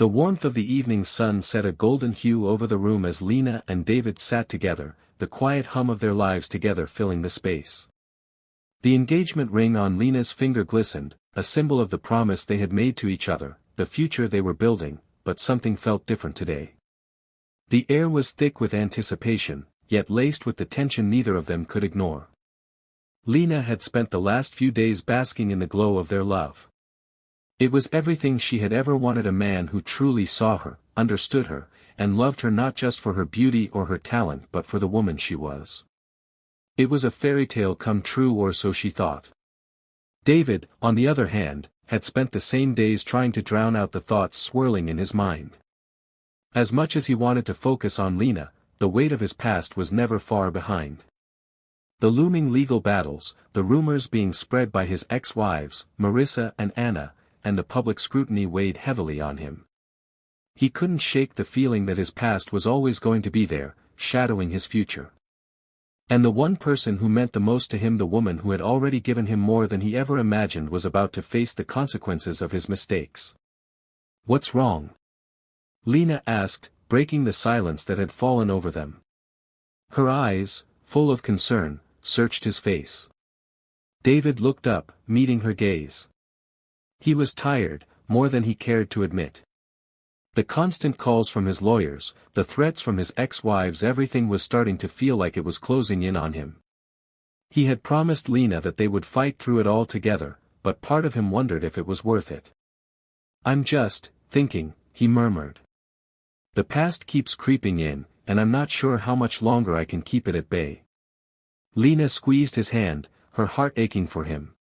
The warmth of the evening sun set a golden hue over the room as Lena and David sat together, the quiet hum of their lives together filling the space. The engagement ring on Lena's finger glistened, a symbol of the promise they had made to each other, the future they were building, but something felt different today. The air was thick with anticipation, yet laced with the tension neither of them could ignore. Lena had spent the last few days basking in the glow of their love. It was everything she had ever wanted, a man who truly saw her, understood her, and loved her not just for her beauty or her talent but for the woman she was. It was a fairy tale come true, or so she thought. David, on the other hand, had spent the same days trying to drown out the thoughts swirling in his mind. As much as he wanted to focus on Lena, the weight of his past was never far behind. The looming legal battles, the rumors being spread by his ex-wives, Marissa and Anna, and the public scrutiny weighed heavily on him. He couldn't shake the feeling that his past was always going to be there, shadowing his future. And the one person who meant the most to him, the woman who had already given him more than he ever imagined, was about to face the consequences of his mistakes. "What's wrong?" Lena asked, breaking the silence that had fallen over them. Her eyes, full of concern, searched his face. David looked up, meeting her gaze. He was tired, more than he cared to admit. The constant calls from his lawyers, the threats from his ex-wives, everything was starting to feel like it was closing in on him. He had promised Lena that they would fight through it all together, but part of him wondered if it was worth it. "I'm just thinking," he murmured. "The past keeps creeping in, and I'm not sure how much longer I can keep it at bay." Lena squeezed his hand, her heart aching for him.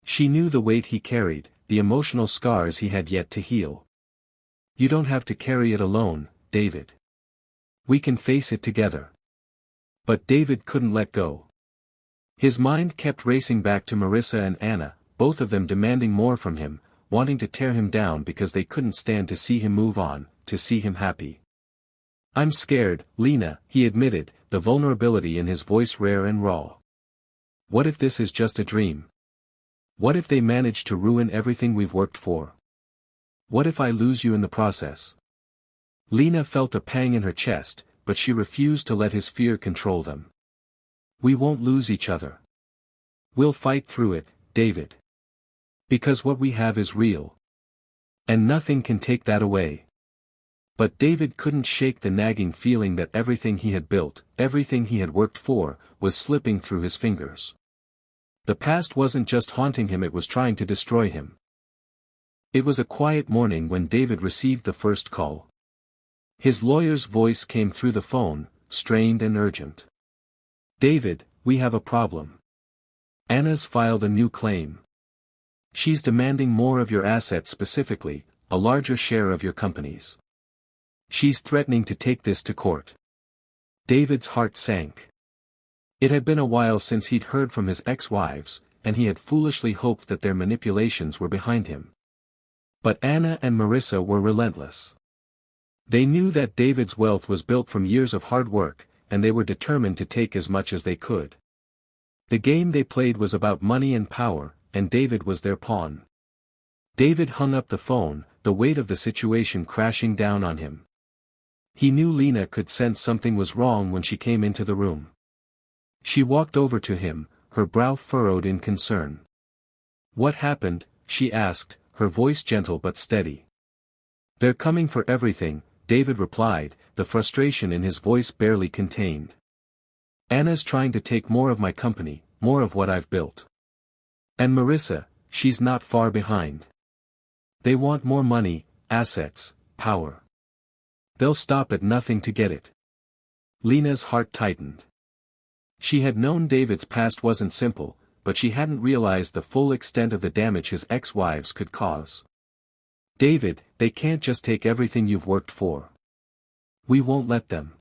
She knew the weight he carried, the emotional scars he had yet to heal. "You don't have to carry it alone, David. We can face it together." But David couldn't let go. His mind kept racing back to Marissa and Anna, both of them demanding more from him, wanting to tear him down because they couldn't stand to see him move on, to see him happy. "I'm scared, Lena," he admitted, the vulnerability in his voice rare and raw. "What if this is just a dream? What if they manage to ruin everything we've worked for? What if I lose you in the process?" Lena felt a pang in her chest, but she refused to let his fear control them. "We won't lose each other. We'll fight through it, David. Because what we have is real. And nothing can take that away." But David couldn't shake the nagging feeling that everything he had built, everything he had worked for, was slipping through his fingers. The past wasn't just haunting him, it was trying to destroy him. It was a quiet morning when David received the first call. His lawyer's voice came through the phone, strained and urgent. "David, we have a problem. Anna's filed a new claim. She's demanding more of your assets, specifically, a larger share of your company's. She's threatening to take this to court." David's heart sank. It had been a while since he'd heard from his ex-wives, and he had foolishly hoped that their manipulations were behind him. But Anna and Marissa were relentless. They knew that David's wealth was built from years of hard work, and they were determined to take as much as they could. The game they played was about money and power, and David was their pawn. David hung up the phone, the weight of the situation crashing down on him. He knew Lena could sense something was wrong when she came into the room. She walked over to him, her brow furrowed in concern. "What happened?" she asked, her voice gentle but steady. "They're coming for everything," David replied, the frustration in his voice barely contained. "Anna's trying to take more of my company, more of what I've built. And Marissa, she's not far behind. They want more money, assets, power. They'll stop at nothing to get it." Lena's heart tightened. She had known David's past wasn't simple, but she hadn't realized the full extent of the damage his ex-wives could cause. "David, they can't just take everything you've worked for. We won't let them."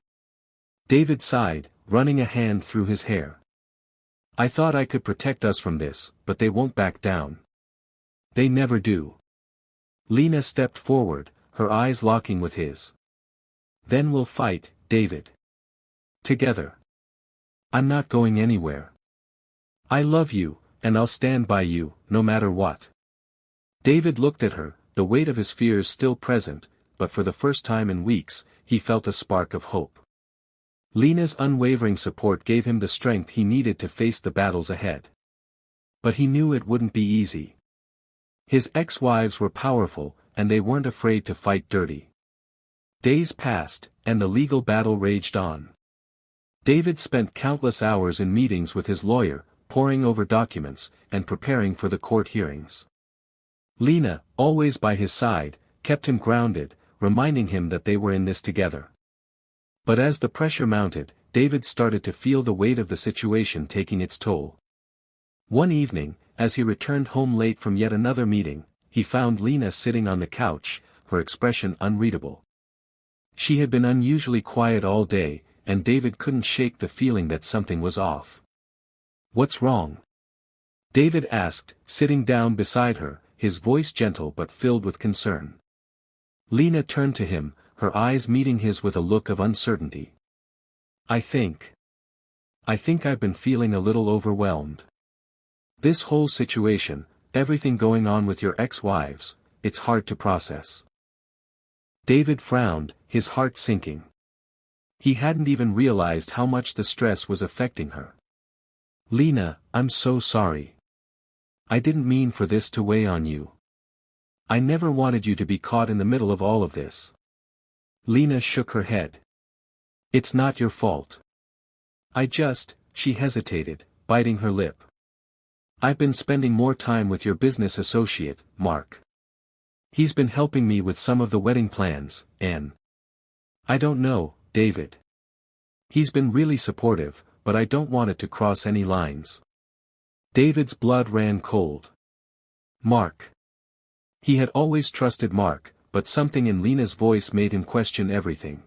David sighed, running a hand through his hair. "I thought I could protect us from this, but they won't back down. They never do." Lena stepped forward, her eyes locking with his. "Then we'll fight, David. Together. I'm not going anywhere. I love you, and I'll stand by you, no matter what." David looked at her, the weight of his fears still present, but for the first time in weeks, he felt a spark of hope. Lena's unwavering support gave him the strength he needed to face the battles ahead. But he knew it wouldn't be easy. His ex-wives were powerful, and they weren't afraid to fight dirty. Days passed, and the legal battle raged on. David spent countless hours in meetings with his lawyer, poring over documents, and preparing for the court hearings. Lena, always by his side, kept him grounded, reminding him that they were in this together. But as the pressure mounted, David started to feel the weight of the situation taking its toll. One evening, as he returned home late from yet another meeting, he found Lena sitting on the couch, her expression unreadable. She had been unusually quiet all day, and David couldn't shake the feeling that something was off. "What's wrong?" David asked, sitting down beside her, his voice gentle but filled with concern. Lena turned to him, her eyes meeting his with a look of uncertainty. I think I've been feeling a little overwhelmed. This whole situation, everything going on with your ex-wives, it's hard to process." David frowned, his heart sinking. He hadn't even realized how much the stress was affecting her. "Lena, I'm so sorry. I didn't mean for this to weigh on you. I never wanted you to be caught in the middle of all of this." Lena shook her head. "It's not your fault. She hesitated, biting her lip. "I've been spending more time with your business associate, Mark. He's been helping me with some of the wedding plans, and I don't know, David. He's been really supportive, but I don't want it to cross any lines." David's blood ran cold. Mark. He had always trusted Mark, but something in Lena's voice made him question everything.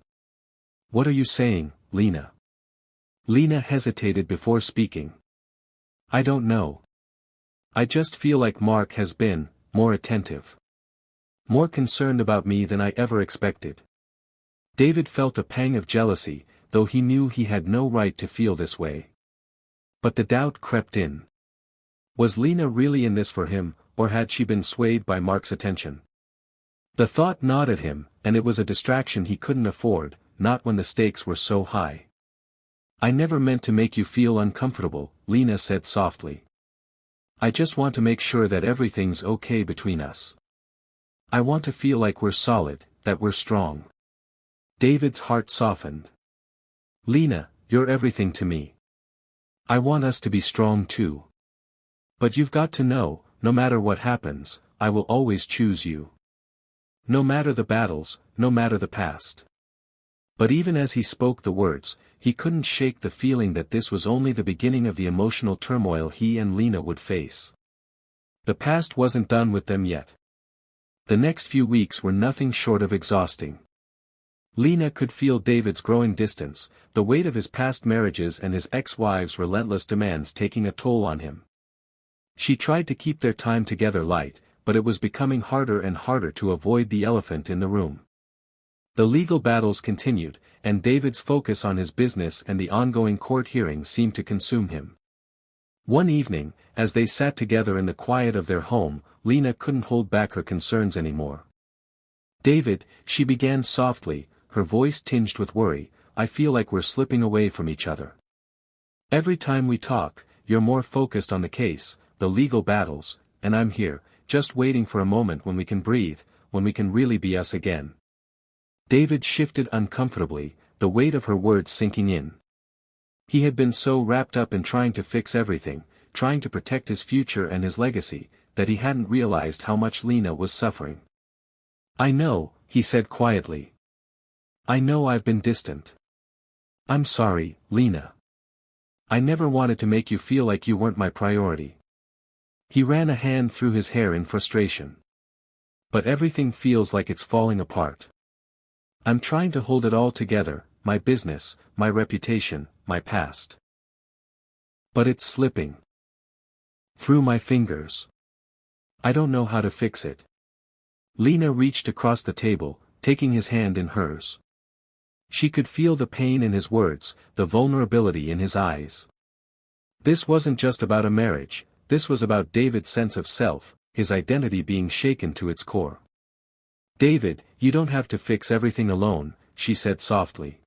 "What are you saying, Lena?" Lena hesitated before speaking. "I don't know. I just feel like Mark has been more attentive. More concerned about me than I ever expected." David felt a pang of jealousy, though he knew he had no right to feel this way. But the doubt crept in. Was Lena really in this for him, or had she been swayed by Mark's attention? The thought gnawed at him, and it was a distraction he couldn't afford, not when the stakes were so high. "I never meant to make you feel uncomfortable," Lena said softly. "I just want to make sure that everything's okay between us. I want to feel like we're solid, that we're strong." David's heart softened. "Lena, you're everything to me. I want us to be strong too. But you've got to know, no matter what happens, I will always choose you. No matter the battles, no matter the past." But even as he spoke the words, he couldn't shake the feeling that this was only the beginning of the emotional turmoil he and Lena would face. The past wasn't done with them yet. The next few weeks were nothing short of exhausting. Lena could feel David's growing distance, the weight of his past marriages and his ex-wives' relentless demands taking a toll on him. She tried to keep their time together light, but it was becoming harder and harder to avoid the elephant in the room. The legal battles continued, and David's focus on his business and the ongoing court hearings seemed to consume him. One evening, as they sat together in the quiet of their home, Lena couldn't hold back her concerns anymore. "David," she began softly, her voice tinged with worry, "I feel like we're slipping away from each other. Every time we talk, you're more focused on the case, the legal battles, and I'm here, just waiting for a moment when we can breathe, when we can really be us again." David shifted uncomfortably, the weight of her words sinking in. He had been so wrapped up in trying to fix everything, trying to protect his future and his legacy, that he hadn't realized how much Lena was suffering. "I know," he said quietly. "I know I've been distant. I'm sorry, Lena. I never wanted to make you feel like you weren't my priority." He ran a hand through his hair in frustration. "But everything feels like it's falling apart. I'm trying to hold it all together, my business, my reputation, my past. But it's slipping through my fingers. I don't know how to fix it." Lena reached across the table, taking his hand in hers. She could feel the pain in his words, the vulnerability in his eyes. This wasn't just about a marriage, this was about David's sense of self, his identity being shaken to its core. David, you don't have to fix everything alone, she said softly.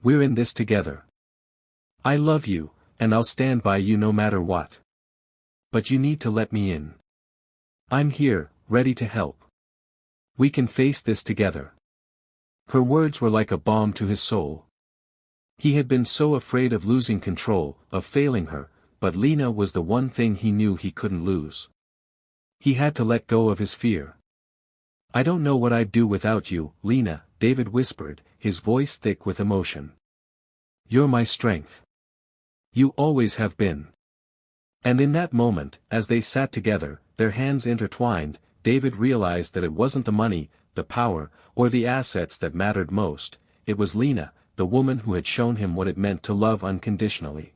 We're in this together. I love you, and I'll stand by you no matter what. But you need to let me in. I'm here, ready to help. We can face this together. Her words were like a balm to his soul. He had been so afraid of losing control, of failing her, but Lena was the one thing he knew he couldn't lose. He had to let go of his fear. I don't know what I'd do without you, Lena, David whispered, his voice thick with emotion. You're my strength. You always have been. And in that moment, as they sat together, their hands intertwined, David realized that it wasn't the money, the power, or the assets that mattered most, it was Lena, the woman who had shown him what it meant to love unconditionally.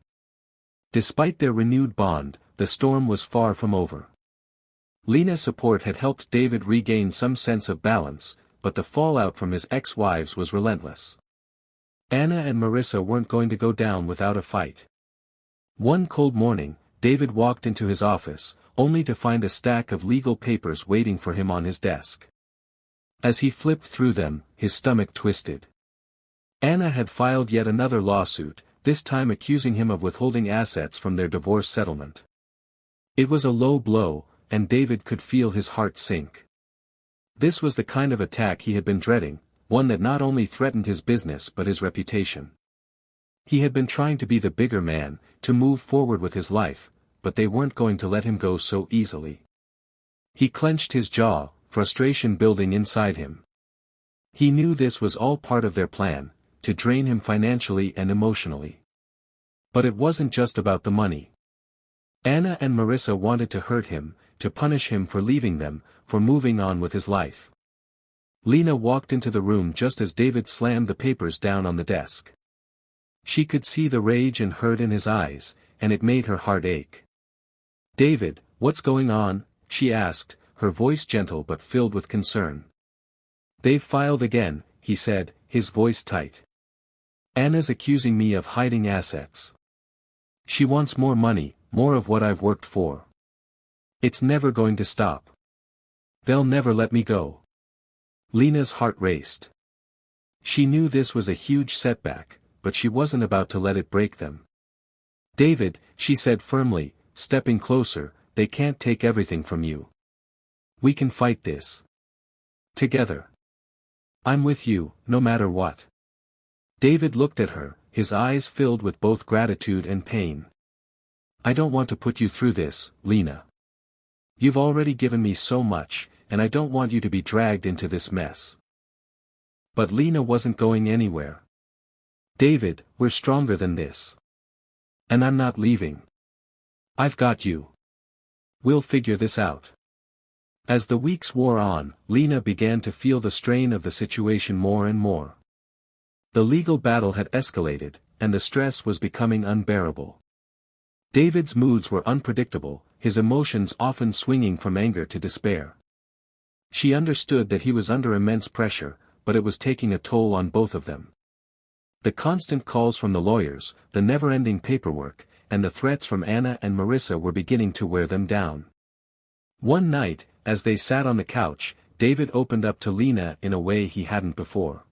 Despite their renewed bond, the storm was far from over. Lena's support had helped David regain some sense of balance, but the fallout from his ex-wives was relentless. Anna and Marissa weren't going to go down without a fight. One cold morning, David walked into his office, only to find a stack of legal papers waiting for him on his desk. As he flipped through them, his stomach twisted. Anna had filed yet another lawsuit, this time accusing him of withholding assets from their divorce settlement. It was a low blow, and David could feel his heart sink. This was the kind of attack he had been dreading, one that not only threatened his business but his reputation. He had been trying to be the bigger man, to move forward with his life, but they weren't going to let him go so easily. He clenched his jaw, frustration building inside him. He knew this was all part of their plan, to drain him financially and emotionally. But it wasn't just about the money. Anna and Marissa wanted to hurt him, to punish him for leaving them, for moving on with his life. Lena walked into the room just as David slammed the papers down on the desk. She could see the rage and hurt in his eyes, and it made her heart ache. David, what's going on? She asked, her voice gentle but filled with concern. They've filed again, he said, his voice tight. Anna's accusing me of hiding assets. She wants more money, more of what I've worked for. It's never going to stop. They'll never let me go. Lena's heart raced. She knew this was a huge setback, but she wasn't about to let it break them. David, she said firmly, stepping closer, they can't take everything from you. We can fight this. Together. I'm with you, no matter what. David looked at her, his eyes filled with both gratitude and pain. I don't want to put you through this, Lena. You've already given me so much, and I don't want you to be dragged into this mess. But Lena wasn't going anywhere. David, we're stronger than this. And I'm not leaving. I've got you. We'll figure this out. As the weeks wore on, Lena began to feel the strain of the situation more and more. The legal battle had escalated, and the stress was becoming unbearable. David's moods were unpredictable, his emotions often swinging from anger to despair. She understood that he was under immense pressure, but it was taking a toll on both of them. The constant calls from the lawyers, the never-ending paperwork, and the threats from Anna and Marissa were beginning to wear them down. One night, as they sat on the couch, David opened up to Lena in a way he hadn't before.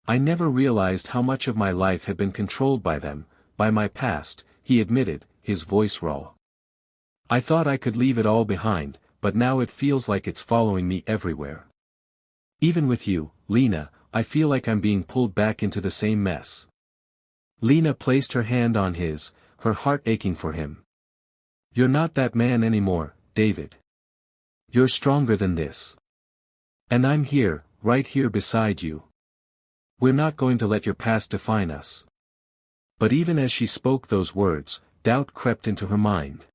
I never realized how much of my life had been controlled by them, by my past, he admitted, his voice raw. I thought I could leave it all behind, but now it feels like it's following me everywhere. Even with you, Lena, I feel like I'm being pulled back into the same mess. Lena placed her hand on his, her heart aching for him. You're not that man anymore, David. You're stronger than this. And I'm here, right here beside you. We're not going to let your past define us. But even as she spoke those words, doubt crept into her mind.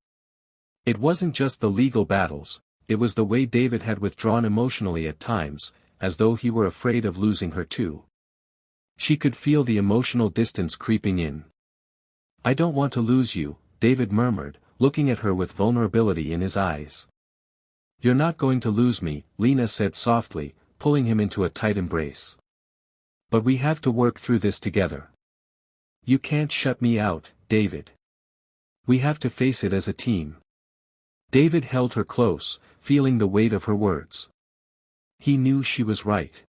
It wasn't just the legal battles, it was the way David had withdrawn emotionally at times, as though he were afraid of losing her too. She could feel the emotional distance creeping in. I don't want to lose you, David murmured, looking at her with vulnerability in his eyes. You're not going to lose me, Lena said softly, pulling him into a tight embrace. But we have to work through this together. You can't shut me out, David. We have to face it as a team. David held her close, feeling the weight of her words. He knew she was right.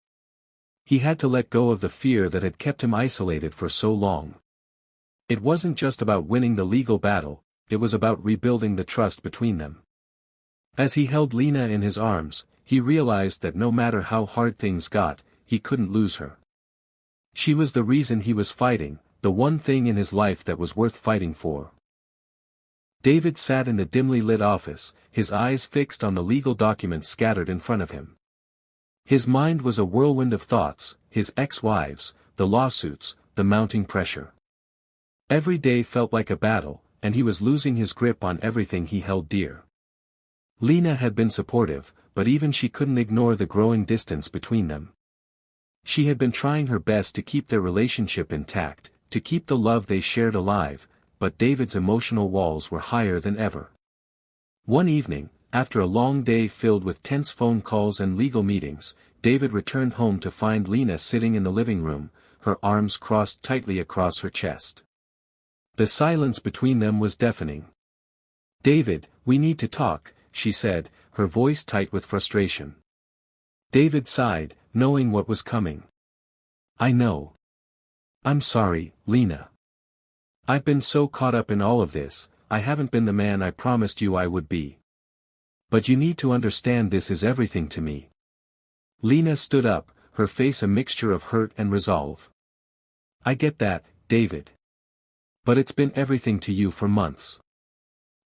He had to let go of the fear that had kept him isolated for so long. It wasn't just about winning the legal battle, it was about rebuilding the trust between them. As he held Lena in his arms, he realized that no matter how hard things got, he couldn't lose her. She was the reason he was fighting, the one thing in his life that was worth fighting for. David sat in the dimly lit office, his eyes fixed on the legal documents scattered in front of him. His mind was a whirlwind of thoughts, his ex-wives, the lawsuits, the mounting pressure. Every day felt like a battle, and he was losing his grip on everything he held dear. Lena had been supportive, but even she couldn't ignore the growing distance between them. She had been trying her best to keep their relationship intact, to keep the love they shared alive, but David's emotional walls were higher than ever. One evening, after a long day filled with tense phone calls and legal meetings, David returned home to find Lena sitting in the living room, her arms crossed tightly across her chest. The silence between them was deafening. "David, we need to talk," she said, her voice tight with frustration. David sighed, knowing what was coming. "I know. I'm sorry, Lena. I've been so caught up in all of this, I haven't been the man I promised you I would be. But you need to understand this is everything to me." Lena stood up, her face a mixture of hurt and resolve. "I get that, David. But it's been everything to you for months.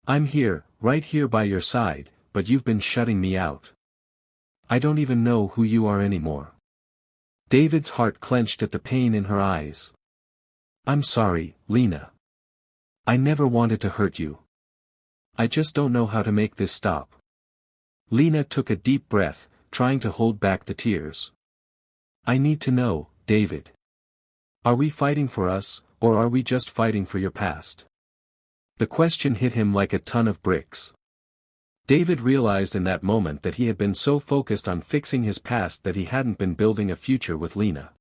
I'm here, right here by your side, but you've been shutting me out. I don't even know who you are anymore." David's heart clenched at the pain in her eyes. "I'm sorry, Lena. I never wanted to hurt you. I just don't know how to make this stop." Lena took a deep breath, trying to hold back the tears. "I need to know, David. Are we fighting for us, or are we just fighting for your past?" The question hit him like a ton of bricks. David realized in that moment that he had been so focused on fixing his past that he hadn't been building a future with Lena.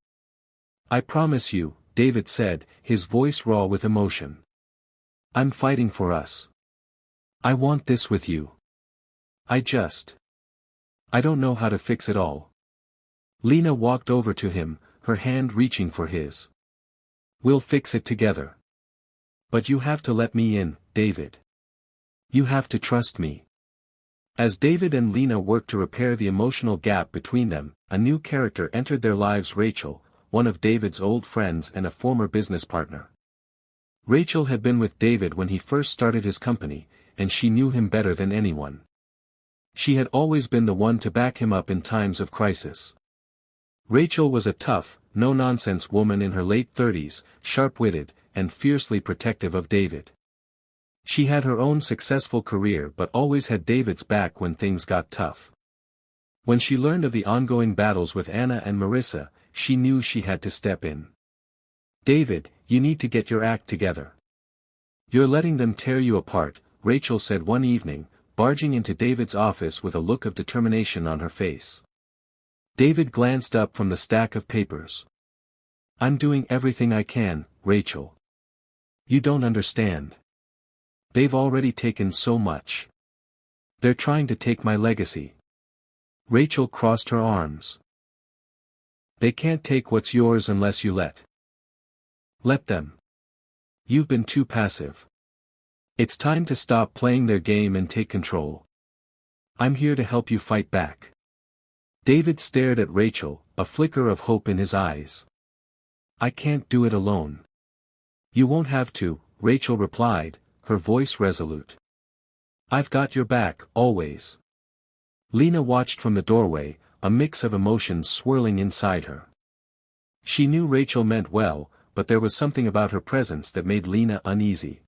"I promise you," David said, his voice raw with emotion. "I'm fighting for us. I want this with you. I don't know how to fix it all." Lena walked over to him, her hand reaching for his. "We'll fix it together. But you have to let me in, David. You have to trust me." As David and Lena worked to repair the emotional gap between them, a new character entered their lives: Rachel, one of David's old friends and a former business partner. Rachel had been with David when he first started his company, and she knew him better than anyone. She had always been the one to back him up in times of crisis. Rachel was a tough, no-nonsense woman in her late 30s, sharp-witted, and fiercely protective of David. She had her own successful career but always had David's back when things got tough. When she learned of the ongoing battles with Anna and Marissa, she knew she had to step in. "David, you need to get your act together. You're letting them tear you apart," Rachel said one evening, barging into David's office with a look of determination on her face. David glanced up from the stack of papers. "I'm doing everything I can, Rachel. You don't understand. They've already taken so much. They're trying to take my legacy." Rachel crossed her arms. "They can't take what's yours unless you let them. You've been too passive. It's time to stop playing their game and take control. I'm here to help you fight back." David stared at Rachel, a flicker of hope in his eyes. "I can't do it alone." "You won't have to," Rachel replied, her voice resolute. "I've got your back, always." Lena watched from the doorway, a mix of emotions swirling inside her. She knew Rachel meant well, but there was something about her presence that made Lena uneasy.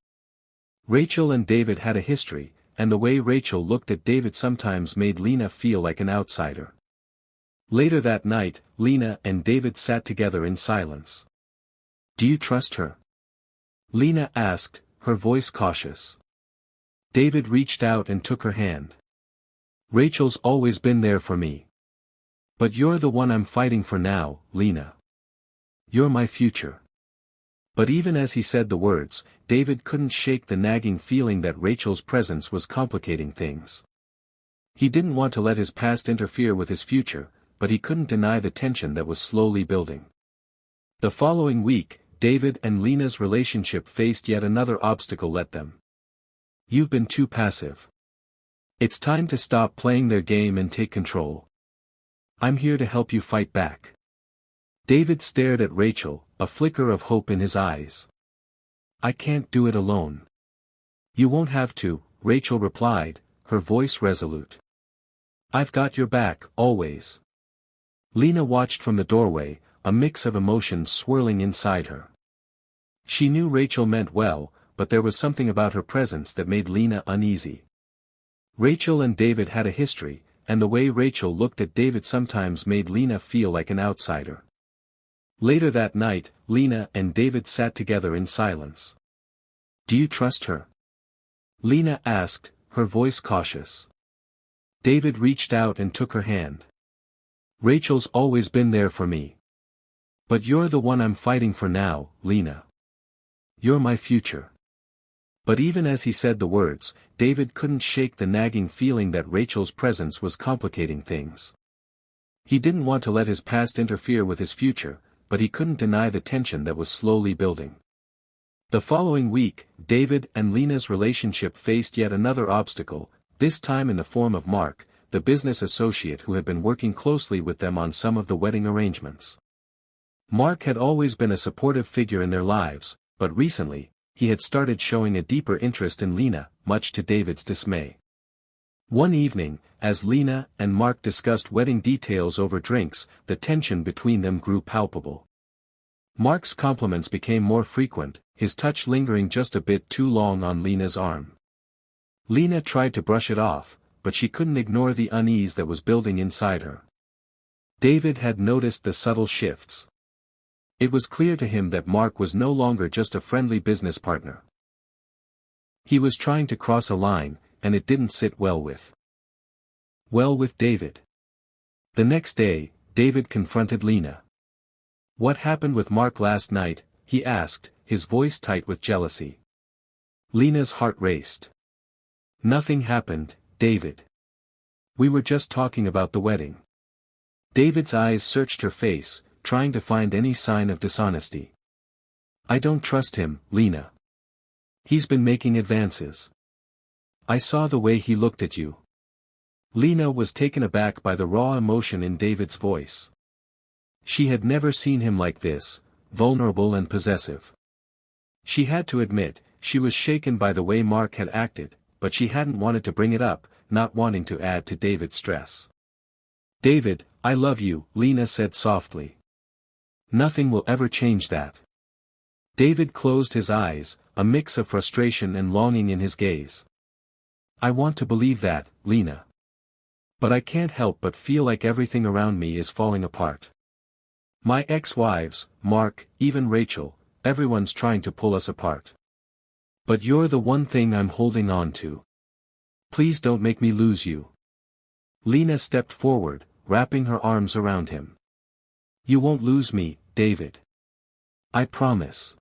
Rachel and David had a history, and the way Rachel looked at David sometimes made Lena feel like an outsider. Later that night, Lena and David sat together in silence. "Do you trust her?" Lena asked, her voice cautious. David reached out and took her hand. "Rachel's always been there for me. But you're the one I'm fighting for now, Lena. You're my future." But even as he said the words, David couldn't shake the nagging feeling that Rachel's presence was complicating things. He didn't want to let his past interfere with his future, but he couldn't deny the tension that was slowly building. The following week, David and Lena's relationship faced yet another obstacle. Let them. You've been too passive. It's time to stop playing their game and take control. I'm here to help you fight back. David stared at Rachel, a flicker of hope in his eyes. I can't do it alone. You won't have to, Rachel replied, her voice resolute. I've got your back, always. Lena watched from the doorway, a mix of emotions swirling inside her. She knew Rachel meant well, but there was something about her presence that made Lena uneasy. Rachel and David had a history, and the way Rachel looked at David sometimes made Lena feel like an outsider. Later that night, Lena and David sat together in silence. Do you trust her? Lena asked, her voice cautious. David reached out and took her hand. Rachel's always been there for me. But you're the one I'm fighting for now, Lena. You're my future. But even as he said the words, David couldn't shake the nagging feeling that Rachel's presence was complicating things. He didn't want to let his past interfere with his future, but he couldn't deny the tension that was slowly building. The following week, David and Lena's relationship faced yet another obstacle, this time in the form of Mark, the business associate who had been working closely with them on some of the wedding arrangements. Mark had always been a supportive figure in their lives, but recently, he had started showing a deeper interest in Lena, much to David's dismay. One evening, as Lena and Mark discussed wedding details over drinks, the tension between them grew palpable. Mark's compliments became more frequent, his touch lingering just a bit too long on Lena's arm. Lena tried to brush it off, but she couldn't ignore the unease that was building inside her. David had noticed the subtle shifts. It was clear to him that Mark was no longer just a friendly business partner. He was trying to cross a line, and it didn't sit well with David. The next day, David confronted Lena. What happened with Mark last night, he asked, his voice tight with jealousy. Lena's heart raced. Nothing happened, David. We were just talking about the wedding. David's eyes searched her face, trying to find any sign of dishonesty. I don't trust him, Lena. He's been making advances. I saw the way he looked at you. Lena was taken aback by the raw emotion in David's voice. She had never seen him like this, vulnerable and possessive. She had to admit, she was shaken by the way Mark had acted, but she hadn't wanted to bring it up, not wanting to add to David's stress. David, I love you, Lena said softly. Nothing will ever change that. David closed his eyes, a mix of frustration and longing in his gaze. I want to believe that, Lena. But I can't help but feel like everything around me is falling apart. My ex-wives, Mark, even Rachel, everyone's trying to pull us apart. But you're the one thing I'm holding on to. Please don't make me lose you. Lena stepped forward, wrapping her arms around him. You won't lose me, David. I promise.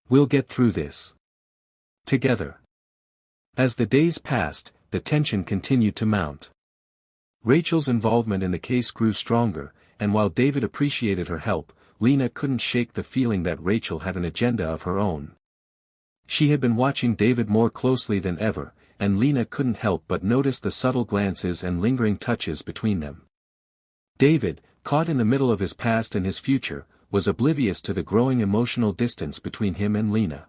We'll get through this. Together. As the days passed, the tension continued to mount. Rachel's involvement in the case grew stronger, and while David appreciated her help, Lena couldn't shake the feeling that Rachel had an agenda of her own. She had been watching David more closely than ever, and Lena couldn't help but notice the subtle glances and lingering touches between them. David, caught in the middle of his past and his future, was oblivious to the growing emotional distance between him and Lena.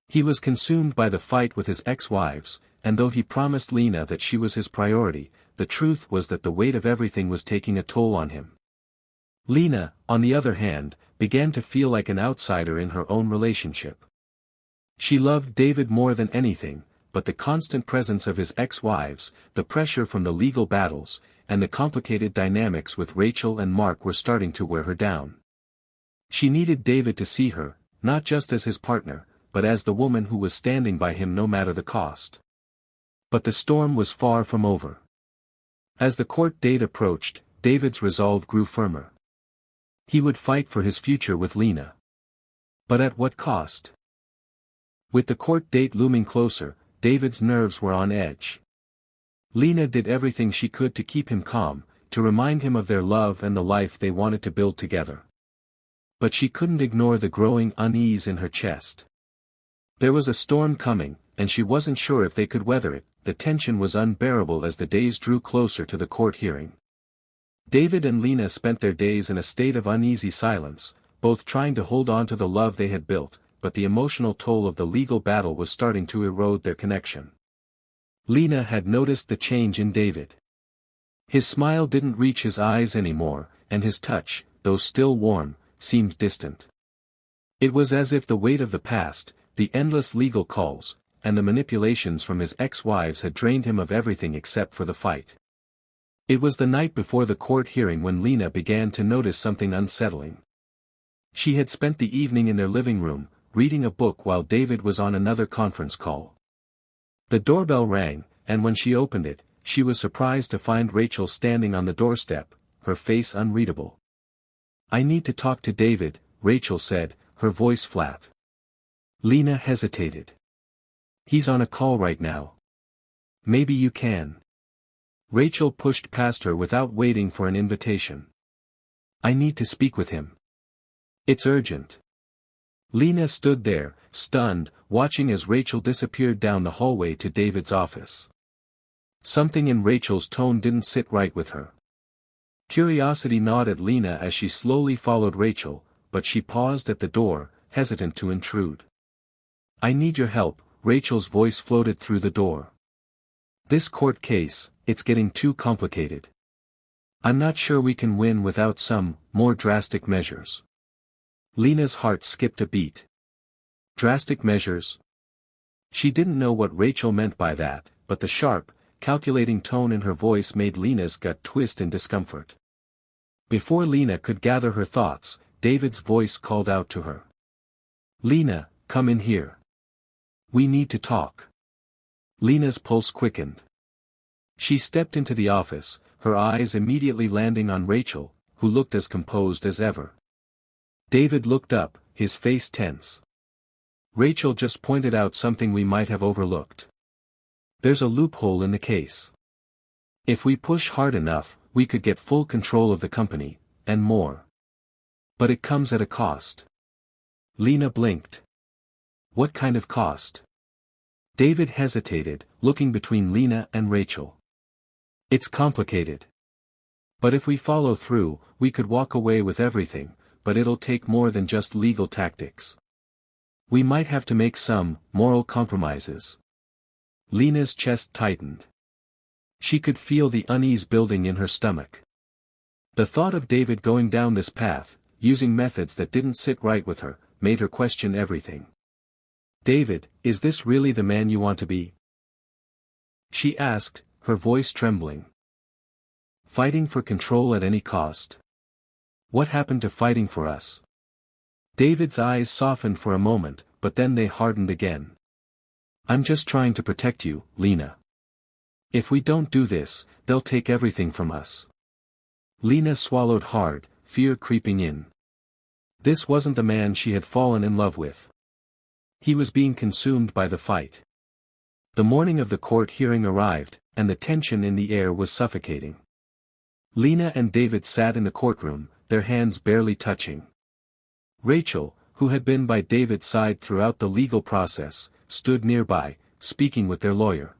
He was consumed by the fight with his ex-wives, and though he promised Lena that she was his priority, the truth was that the weight of everything was taking a toll on him. Lena, on the other hand, began to feel like an outsider in her own relationship. She loved David more than anything, but the constant presence of his ex-wives, the pressure from the legal battles, and the complicated dynamics with Rachel and Mark were starting to wear her down. She needed David to see her, not just as his partner, but as the woman who was standing by him no matter the cost. But the storm was far from over. As the court date approached, David's resolve grew firmer. He would fight for his future with Lena. But at what cost? With the court date looming closer, David's nerves were on edge. Lena did everything she could to keep him calm, to remind him of their love and the life they wanted to build together. But she couldn't ignore the growing unease in her chest. There was a storm coming, and she wasn't sure if they could weather it. The tension was unbearable as the days drew closer to the court hearing. David and Lena spent their days in a state of uneasy silence, both trying to hold on to the love they had built, but the emotional toll of the legal battle was starting to erode their connection. Lena had noticed the change in David. His smile didn't reach his eyes anymore, and his touch, though still warm, seemed distant. It was as if the weight of the past, the endless legal calls, and the manipulations from his ex-wives had drained him of everything except for the fight. It was the night before the court hearing when Lena began to notice something unsettling. She had spent the evening in their living room, reading a book while David was on another conference call. The doorbell rang, and when she opened it, she was surprised to find Rachel standing on the doorstep, her face unreadable. "I need to talk to David," Rachel said, her voice flat. Lena hesitated. "He's on a call right now. Maybe you can." Rachel pushed past her without waiting for an invitation. "I need to speak with him. It's urgent." Lena stood there, stunned, watching as Rachel disappeared down the hallway to David's office. Something in Rachel's tone didn't sit right with her. Curiosity gnawed at Lena as she slowly followed Rachel, but she paused at the door, hesitant to intrude. "I need your help," Rachel's voice floated through the door. "This court case, it's getting too complicated. I'm not sure we can win without some more drastic measures." Lena's heart skipped a beat. Drastic measures? She didn't know what Rachel meant by that, but the sharp, calculating tone in her voice made Lena's gut twist in discomfort. Before Lena could gather her thoughts, David's voice called out to her. "Lena, come in here. We need to talk." Lena's pulse quickened. She stepped into the office, her eyes immediately landing on Rachel, who looked as composed as ever. David looked up, his face tense. "Rachel just pointed out something we might have overlooked. There's a loophole in the case. If we push hard enough, we could get full control of the company, and more. But it comes at a cost." Lena blinked. "What kind of cost?" David hesitated, looking between Lena and Rachel. "It's complicated. But if we follow through, we could walk away with everything, but it'll take more than just legal tactics. We might have to make some moral compromises." Lena's chest tightened. She could feel the unease building in her stomach. The thought of David going down this path, using methods that didn't sit right with her, made her question everything. "David, is this really the man you want to be?" she asked, her voice trembling. "Fighting for control at any cost? What happened to fighting for us?" David's eyes softened for a moment, but then they hardened again. "I'm just trying to protect you, Lena. If we don't do this, they'll take everything from us." Lena swallowed hard, fear creeping in. This wasn't the man she had fallen in love with. He was being consumed by the fight. The morning of the court hearing arrived, and the tension in the air was suffocating. Lena and David sat in the courtroom, their hands barely touching. Rachel, who had been by David's side throughout the legal process, stood nearby, speaking with their lawyer.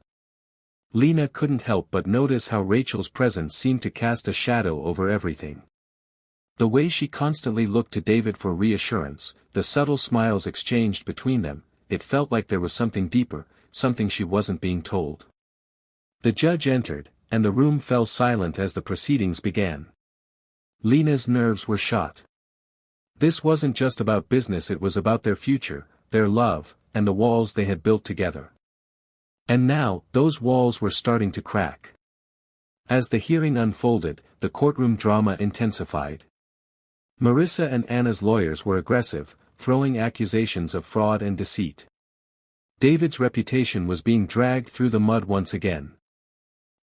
Lena couldn't help but notice how Rachel's presence seemed to cast a shadow over everything. The way she constantly looked to David for reassurance, the subtle smiles exchanged between them, it felt like there was something deeper, something she wasn't being told. The judge entered, and the room fell silent as the proceedings began. Lena's nerves were shot. This wasn't just about business, it was about their future, their love, and the walls they had built together. And now, those walls were starting to crack. As the hearing unfolded, the courtroom drama intensified. Marissa and Anna's lawyers were aggressive, throwing accusations of fraud and deceit. David's reputation was being dragged through the mud once again.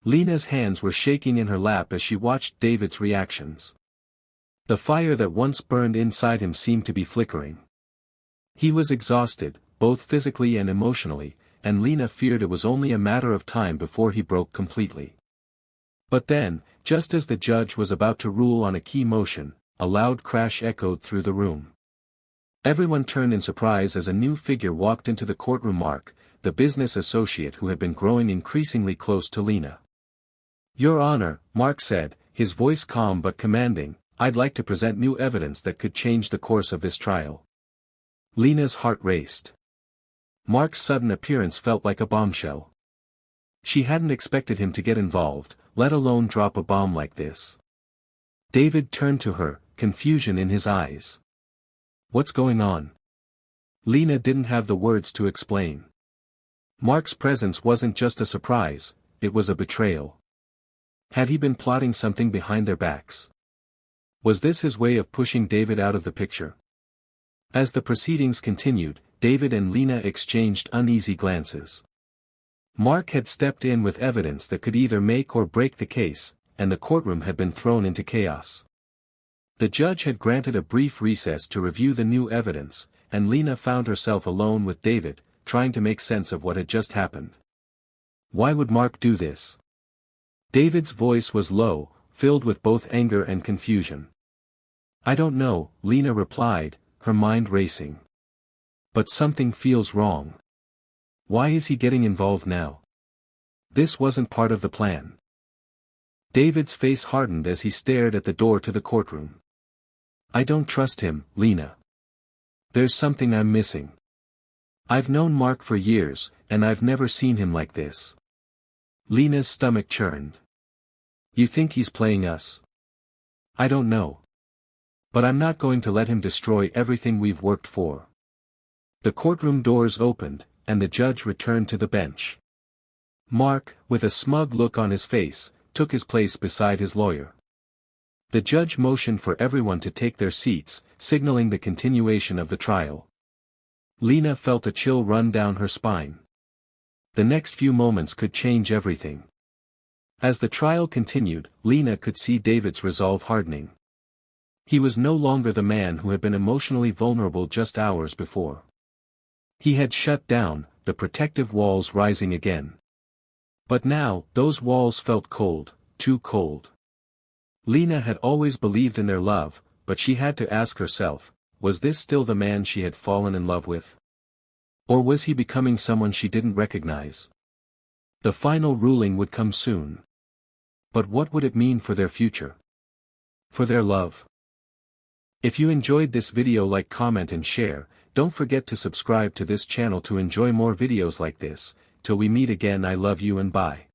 Lena's hands were shaking in her lap as she watched David's reactions. The fire that once burned inside him seemed to be flickering. He was exhausted, both physically and emotionally, and Lena feared it was only a matter of time before he broke completely. But then, just as the judge was about to rule on a key motion, a loud crash echoed through the room. Everyone turned in surprise as a new figure walked into the courtroom. Mark, the business associate who had been growing increasingly close to Lena. "Your Honor," Mark said, his voice calm but commanding, "I'd like to present new evidence that could change the course of this trial." Lena's heart raced. Mark's sudden appearance felt like a bombshell. She hadn't expected him to get involved, let alone drop a bomb like this. David turned to her, confusion in his eyes. "What's going on?" Lena didn't have the words to explain. Mark's presence wasn't just a surprise, it was a betrayal. Had he been plotting something behind their backs? Was this his way of pushing David out of the picture? As the proceedings continued, David and Lena exchanged uneasy glances. Mark had stepped in with evidence that could either make or break the case, and the courtroom had been thrown into chaos. The judge had granted a brief recess to review the new evidence, and Lena found herself alone with David, trying to make sense of what had just happened. Why would Mark do this? David's voice was low, filled with both anger and confusion. "I don't know," Lena replied, her mind racing. "But something feels wrong. Why is he getting involved now? This wasn't part of the plan." David's face hardened as he stared at the door to the courtroom. "I don't trust him, Lena. There's something I'm missing. I've known Mark for years, and I've never seen him like this." Lena's stomach churned. "You think he's playing us?" "I don't know. But I'm not going to let him destroy everything we've worked for." The courtroom doors opened, and the judge returned to the bench. Mark, with a smug look on his face, took his place beside his lawyer. The judge motioned for everyone to take their seats, signaling the continuation of the trial. Lena felt a chill run down her spine. The next few moments could change everything. As the trial continued, Lena could see David's resolve hardening. He was no longer the man who had been emotionally vulnerable just hours before. He had shut down, the protective walls rising again. But now, those walls felt cold, too cold. Lena had always believed in their love, but she had to ask herself, was this still the man she had fallen in love with? Or was he becoming someone she didn't recognize? The final ruling would come soon. But what would it mean for their future? For their love? If you enjoyed this video, like, comment and share. Don't forget to subscribe to this channel to enjoy more videos like this. Till we meet again, I love you and bye.